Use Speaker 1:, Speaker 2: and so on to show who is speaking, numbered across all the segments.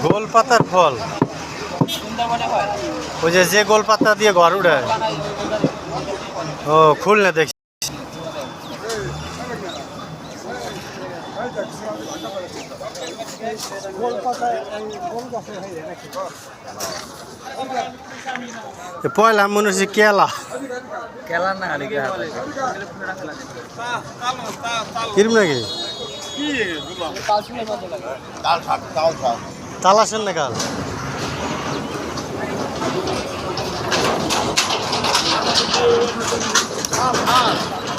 Speaker 1: গোল পাতার ফল ওই যে গোল পাতা দিয়ে ঘর উড়ে। ও খুলনা দেখছি। পয়লা মনে হচ্ছে কেলা কিরম নাকি তাল আসেন না কাল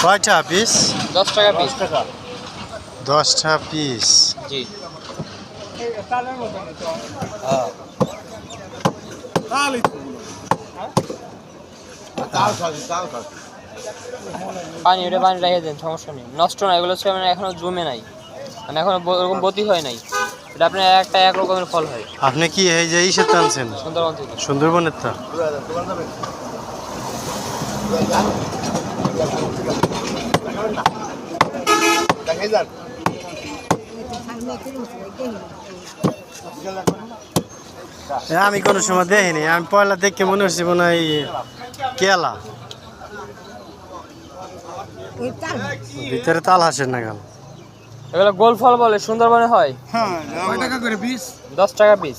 Speaker 1: কয়টা পিস?
Speaker 2: 10 টাকা পিস।
Speaker 1: 10টা পিস।
Speaker 2: জি পানি রেখে দেন, সমস্যা নেই, নষ্ট না, এগুলো হচ্ছে মানে এখনো জমে নাই, মানে এখনো ওরকম বতি হয় নাই। এটা আপনার এক রকমের ফল হয়।
Speaker 1: আপনি কি এই যে ইসে টানছেন?
Speaker 2: সুন্দরবন থেকে।
Speaker 1: সুন্দরবনের তা আমি কোনো সময় দেখিনি। আমি পয়লা দেখে মনে হচ্ছে মনে হয় কেলা, ভিতরে তাল হাসেন না গেল।
Speaker 2: এগুলো গোল ফল বলে, সুন্দরবনে হয়। 10 টাকা পিস।